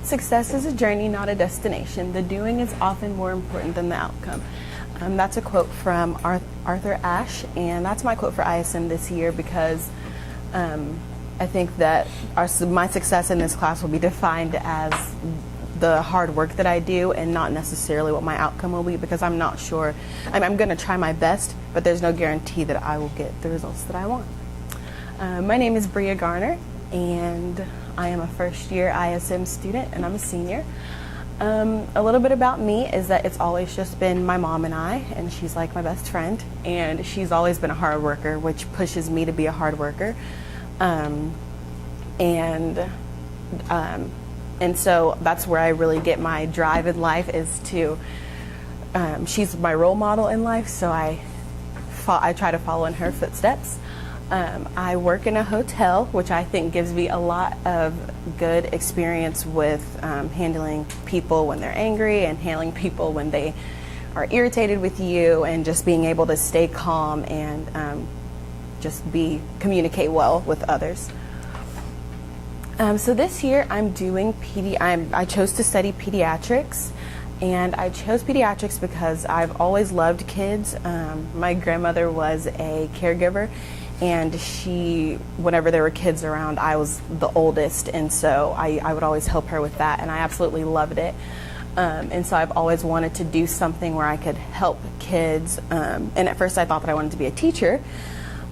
Success is a journey, not a destination. The doing is often more important than the outcome. That's a quote from Arthur Ashe, and that's my quote for ISM this year because I think that my success in this class will be defined as the hard work that I do and not necessarily what my outcome will be, because I'm not sure. I'm going to try my best, but there's no guarantee that I will get the results that I want. My name is Bri'a Garner, and I am a first-year ISM student, and I'm a senior. A little bit about me is that it's always just been my mom and I, and she's like my best friend, and she's always been a hard worker, which pushes me to be a hard worker. And so that's where I really get my drive in life, is to, she's my role model in life, so I try to follow in her footsteps. I work in a hotel, which I think gives me a lot of good experience with handling people when they're angry and handling people when they are irritated with you, and just being able to stay calm and communicate well with others. So this year I'm doing I chose to study pediatrics, and I chose pediatrics because I've always loved kids. My grandmother was a caregiver, and whenever there were kids around, I was the oldest, and so I would always help her with that, and I absolutely loved it. And so I've always wanted to do something where I could help kids, and at first I thought that I wanted to be a teacher,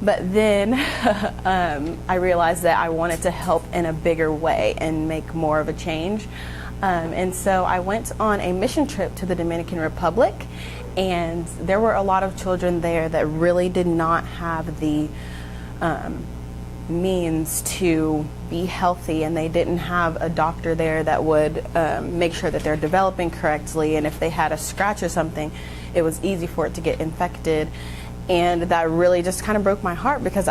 but then I realized that I wanted to help in a bigger way and make more of a change. And so I went on a mission trip to the Dominican Republic, and there were a lot of children there that really did not have the means to be healthy, and they didn't have a doctor there that would make sure that they're developing correctly, and if they had a scratch or something, it was easy for it to get infected. And that really just kind of broke my heart, because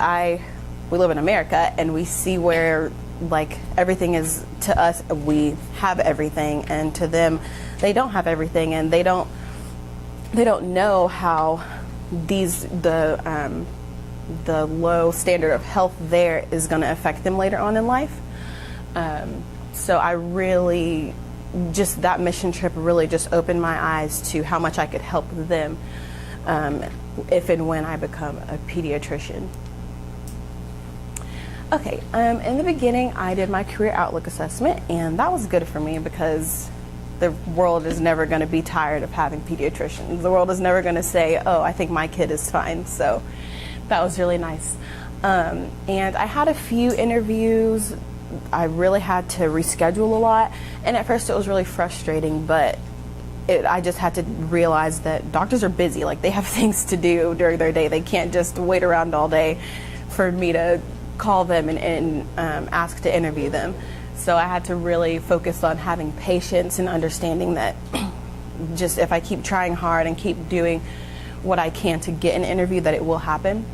we live in America, and we see where like everything is. To us, we have everything, and to them, they don't have everything, and they don't know how the low standard of health there is going to affect them later on in life. So I really, just that mission trip really just opened my eyes to how much I could help them if and when I become a pediatrician. Okay, in the beginning I did my career outlook assessment, and that was good for me because the world is never going to be tired of having pediatricians. The world is never going to say, oh, I think my kid is fine. So that was really nice. And I had a few interviews. I really had to reschedule a lot, and at first it was really frustrating, but I just had to realize that doctors are busy. Like, they have things to do during their day. They can't just wait around all day for me to call them and ask to interview them. So I had to really focus on having patience and understanding that just if I keep trying hard and keep doing what I can to get an interview, that it will happen.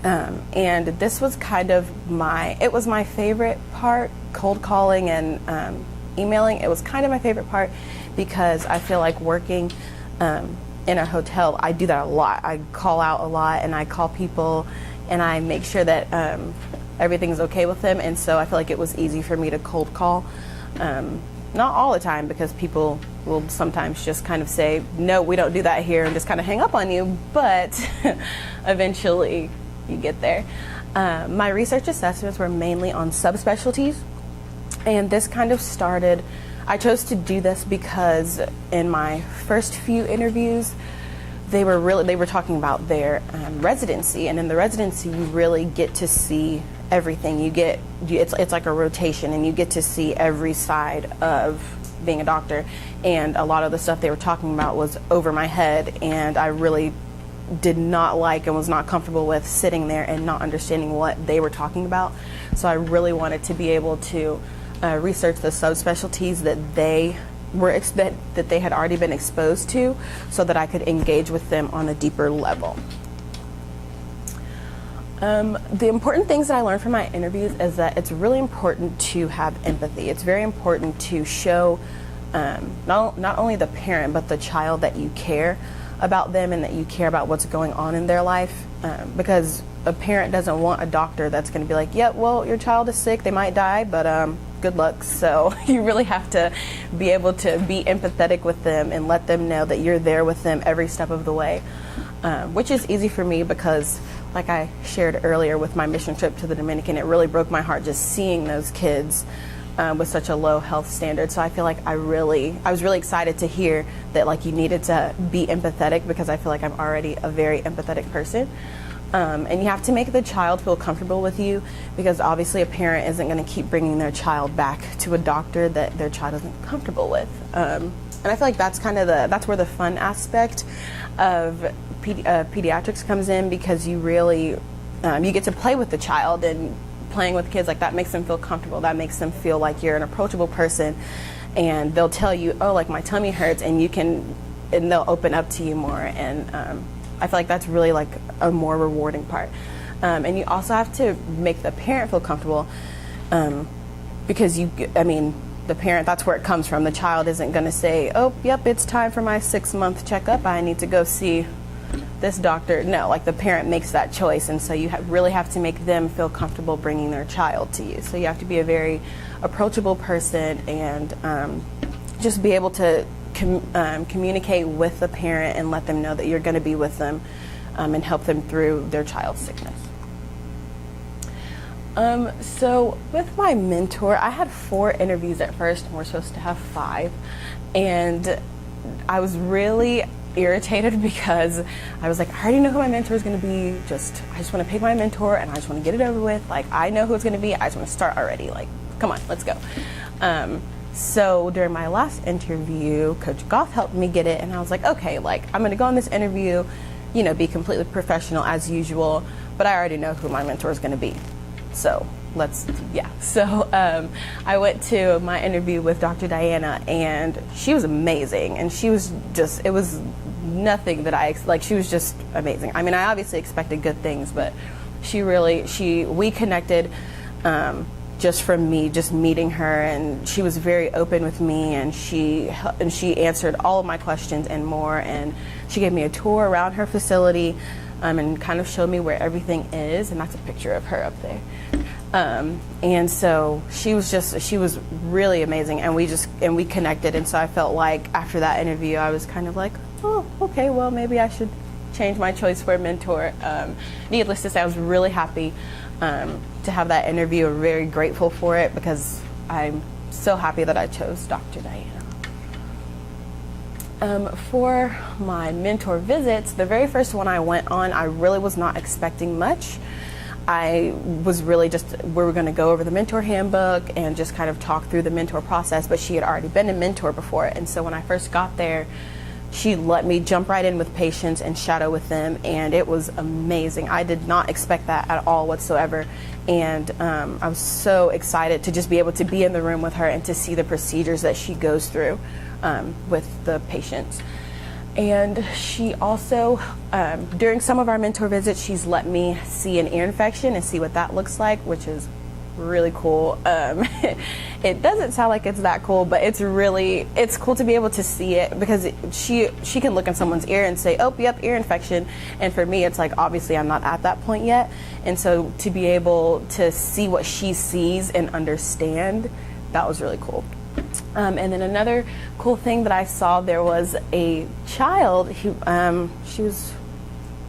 And this was kind of it was my favorite part, cold calling and emailing. It was kind of my favorite part because I feel like working in a hotel, I do that a lot. I call out a lot, and I call people, and I make sure that everything's okay with them. And so I feel like it was easy for me to cold call. Not all the time, because people will sometimes just kind of say, no, we don't do that here, and just kind of hang up on you, but eventually you get there. My research assessments were mainly on subspecialties, and this kind of started, I chose to do this because in my first few interviews, they were talking about their residency, and in the residency you really get to see everything. It's like a rotation, and you get to see every side of being a doctor, and a lot of the stuff they were talking about was over my head, and I really did not like and was not comfortable with sitting there and not understanding what they were talking about. So I really wanted to be able to research the subspecialties that they had already been exposed to, so that I could engage with them on a deeper level. The important things that I learned from my interviews is that it's really important to have empathy. It's very important to show not only the parent but the child that you care about them and that you care about what's going on in their life, because a parent doesn't want a doctor that's going to be like, yeah, well, your child is sick, they might die, but good luck. So you really have to be able to be empathetic with them and let them know that you're there with them every step of the way, which is easy for me because, like I shared earlier with my mission trip to the Dominican, it really broke my heart just seeing those kids with such a low health standard. So I feel like I was really excited to hear that like you needed to be empathetic, because I feel like I'm already a very empathetic person. And you have to make the child feel comfortable with you, because obviously a parent isn't going to keep bringing their child back to a doctor that their child isn't comfortable with. And I feel like that's that's where the fun aspect of pediatrics comes in, because you really you get to play with the child, and playing with kids like that makes them feel comfortable. That makes them feel like you're an approachable person, and they'll tell you, oh, like my tummy hurts, and they'll open up to you more. And I feel like that's really like a more rewarding part. And you also have to make the parent feel comfortable, because the parent, that's where it comes from. The child isn't going to say, oh, yep, it's time for my 6-month checkup. I need to go see this doctor. No, like the parent makes that choice. And so you really have to make them feel comfortable bringing their child to you. So you have to be a very approachable person, and just be able to communicate with the parent and let them know that you're going to be with them, and help them through their child's sickness. So with my mentor, I had 4 interviews at first, and we're supposed to have 5. And I was really irritated because I was like, I already know who my mentor is going to be. I just want to pick my mentor, and I just want to get it over with. Like, I know who it's going to be. I just want to start already. Like, come on, let's go. So during my last interview, Coach Goff helped me get it, and I was like, okay, like I'm going to go on this interview, be completely professional as usual, but I already know who my mentor is going to be. So I went to my interview with Dr. Diana, and she was amazing, and she was just, it was nothing that she was just amazing. I mean, I obviously expected good things, but we connected, just from me just meeting her, and she was very open with me, and she answered all of my questions and more, and she gave me a tour around her facility, and kind of showed me where everything is, and that's a picture of her up there. And so she was really amazing, and we connected, and so I felt like after that interview I was kind of like, oh, okay, well maybe I should change my choice for a mentor. Needless to say, I was really happy to have that interview. I'm very grateful for it, because I'm so happy that I chose Dr. Diana. For my mentor visits, the very first one I went on, I really was not expecting much. I was really we were going to go over the mentor handbook and just kind of talk through the mentor process, but she had already been a mentor before. And so when I first got there, she let me jump right in with patients and shadow with them, and it was amazing. I did not expect that at all whatsoever, and I was so excited to just be able to be in the room with her and to see the procedures that she goes through with the patients. And she also, during some of our mentor visits, she's let me see an ear infection and see what that looks like, which is really cool. It doesn't sound like it's that cool, but it's cool to be able to see it, because she can look in someone's ear and say, oh, yep, ear infection. And for me, it's like, obviously I'm not at that point yet. And so to be able to see what she sees and understand, that was really cool. And then another cool thing that I saw, there was a child who,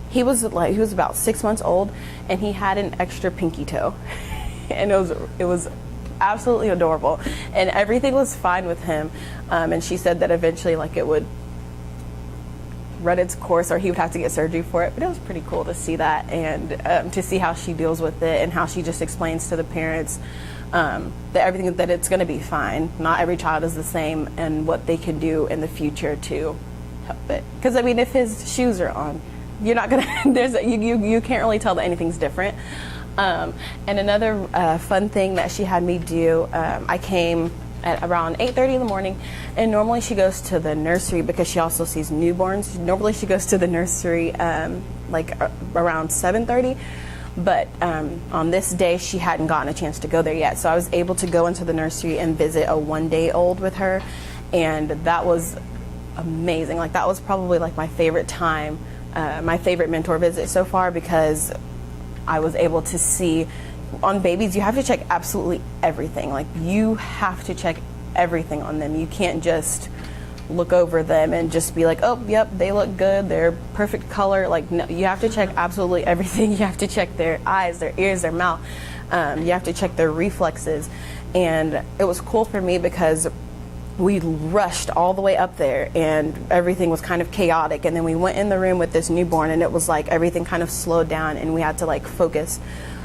he was about 6 months old, and he had an extra pinky toe. And it was absolutely adorable, and everything was fine with him. And she said that eventually, like, it would run its course, or he would have to get surgery for it. But it was pretty cool to see that, and to see how she deals with it, and how she just explains to the parents that it's going to be fine. Not every child is the same, and what they can do in the future to help it. Because I mean, if his shoes are on, you're not gonna. You can't really tell that anything's different. And another fun thing that she had me do, I came at around 8:30 in the morning, and normally she goes to the nursery because she also sees newborns. Normally she goes to the nursery like around 7:30, but on this day she hadn't gotten a chance to go there yet, so I was able to go into the nursery and visit a 1-day-old with her, and that was amazing. Like, that was probably like my favorite time, my favorite mentor visit so far, because I was able to see on babies, you have to check absolutely everything. Like, you have to check everything on them. You can't just look over them and just be like, oh, yep, they look good, they're perfect color. Like, no, you have to check absolutely everything. You have to check their eyes, their ears, their mouth. You have to check their reflexes. And it was cool for me because we rushed all the way up there and everything was kind of chaotic. And then we went in the room with this newborn and it was like everything kind of slowed down, and we had to like focus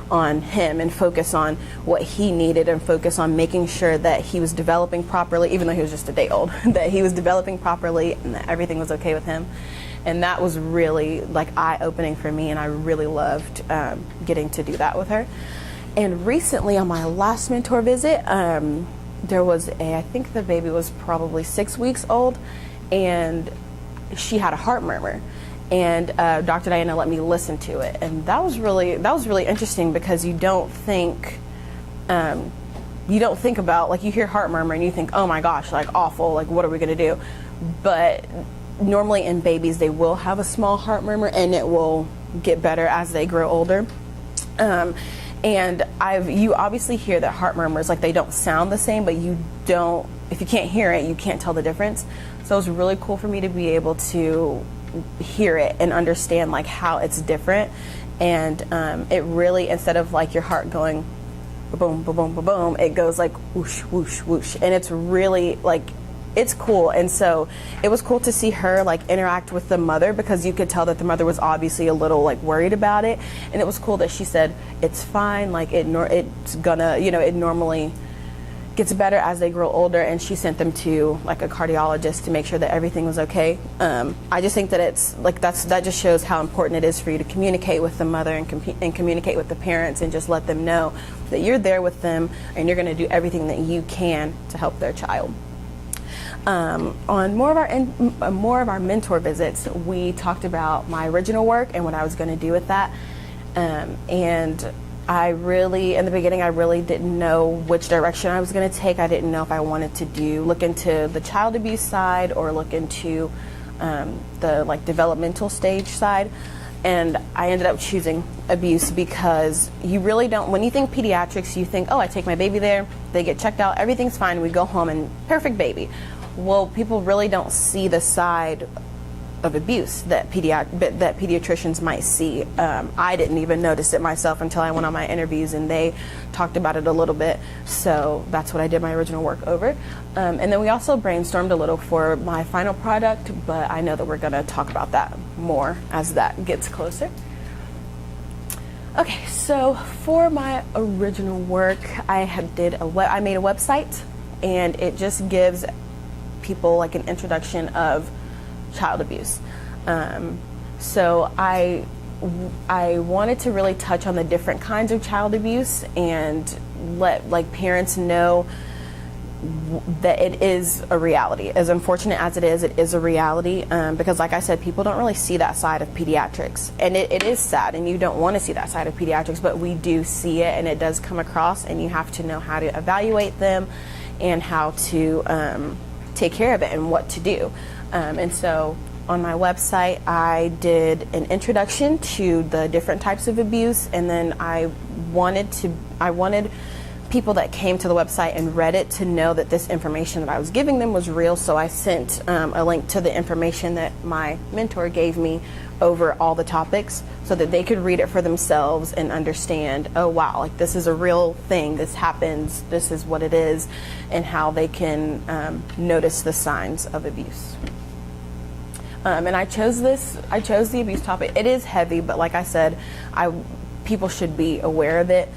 on him and focus on what he needed and focus on making sure that he was developing properly, even though he was just a day old, that he was developing properly and that everything was okay with him. And that was really like eye-opening for me, and I really loved getting to do that with her. And recently on my last mentor visit, there was I think the baby was probably 6 weeks old, and she had a heart murmur. And Dr. Diana let me listen to it, and that was really interesting, because you don't think about, like, you hear heart murmur and you think, oh my gosh, like awful, like what are we gonna do? But normally in babies they will have a small heart murmur and it will get better as they grow older. And you obviously hear that heart murmurs, like they don't sound the same, but if you can't hear it, you can't tell the difference. So it was really cool for me to be able to hear it and understand like how it's different. And it really, instead of like your heart going boom, boom, boom, boom, boom, it goes like whoosh, whoosh, whoosh. And it's really like, it's cool. And so it was cool to see her like interact with the mother, because you could tell that the mother was obviously a little like worried about it. And it was cool that she said it's fine, like it's gonna, it normally gets better as they grow older. And she sent them to like a cardiologist to make sure that everything was okay. I just think that it's like that just shows how important it is for you to communicate with the mother and communicate with the parents, and just let them know that you're there with them and you're going to do everything that you can to help their child. On more of our mentor visits, we talked about my original work and what I was going to do with that. And in the beginning, I really didn't know which direction I was going to take. I didn't know if I wanted to look into the child abuse side or look into the like developmental stage side. And I ended up choosing abuse, because you really don't, when you think pediatrics, you think, oh, I take my baby there, they get checked out, everything's fine, we go home and perfect baby. Well, people really don't see the side of abuse that pediatricians might see. I didn't even notice it myself until I went on my interviews and they talked about it a little bit. So that's what I did my original work over. And then we also brainstormed a little for my final product, but I know that we're going to talk about that more as that gets closer. Okay, so for my original work, I made a website, and it just gives people like an introduction of child abuse. So I wanted to really touch on the different kinds of child abuse and let like parents know that it is a reality. As unfortunate as it is a reality, because like I said, people don't really see that side of pediatrics, and it is sad, and you don't want to see that side of pediatrics, but we do see it, and it does come across, and you have to know how to evaluate them and how to take care of it and what to do. And so on my website, I did an introduction to the different types of abuse, and then I wanted people that came to the website and read it to know that this information that I was giving them was real. So I sent a link to the information that my mentor gave me over all the topics, so that they could read it for themselves and understand, oh wow, like this is a real thing, this happens, this is what it is, and how they can notice the signs of abuse. And I chose the abuse topic. It is heavy, but like I said, people should be aware of it.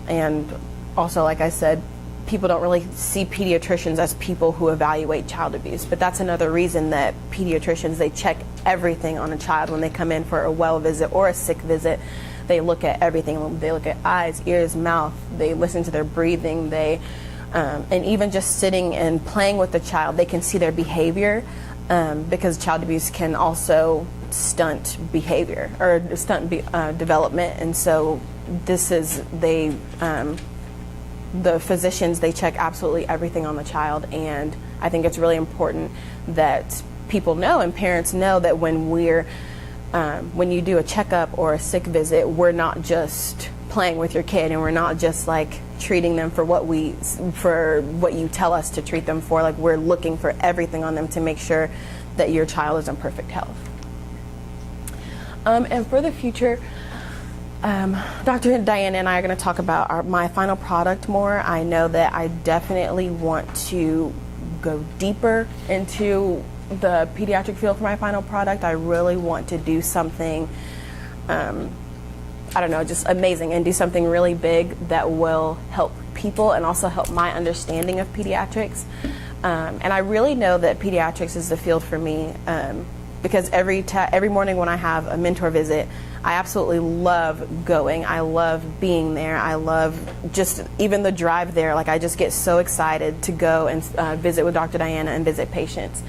And also, like I said, people don't really see pediatricians as people who evaluate child abuse, but that's another reason that pediatricians, they check everything on a child when they come in for a well visit or a sick visit. They look at everything. They look at eyes, ears, mouth. They listen to their breathing. And even just sitting and playing with the child, they can see their behavior, because child abuse can also stunt behavior or stunt development. And so the physicians, they check absolutely everything on the child, and I think it's really important that people know and parents know that when you do a checkup or a sick visit, we're not just playing with your kid, and we're not just like treating them for what you tell us to treat them for. Like, we're looking for everything on them to make sure that your child is in perfect health. And for the future, Dr. Diana and I are going to talk about my final product more. I know that I definitely want to go deeper into the pediatric field for my final product. I really want to do something, I don't know, just amazing, and do something really big that will help people and also help my understanding of pediatrics. And I really know that pediatrics is the field for me, because every morning when I have a mentor visit, I absolutely love going. I love being there. I love just even the drive there. Like, I just get so excited to go and visit with Dr. Diana and visit patients.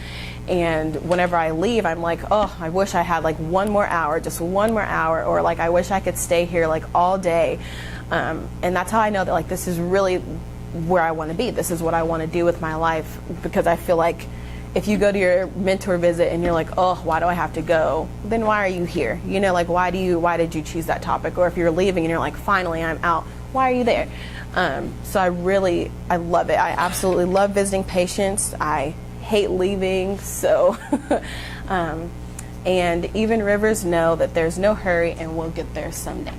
And whenever I leave, I'm like, oh, I wish I had like one more hour, just one more hour, or like I wish I could stay here like all day. And that's how I know that like this is really where I want to be. This is what I want to do with my life, because I feel like if you go to your mentor visit and you're like, oh, why do I have to go? Then why are you here? You know, like, why did you choose that topic? Or if you're leaving and you're like, finally, I'm out, why are you there? So I love it. I absolutely love visiting patients. I hate leaving. So, and even rivers know that there's no hurry and we'll get there someday.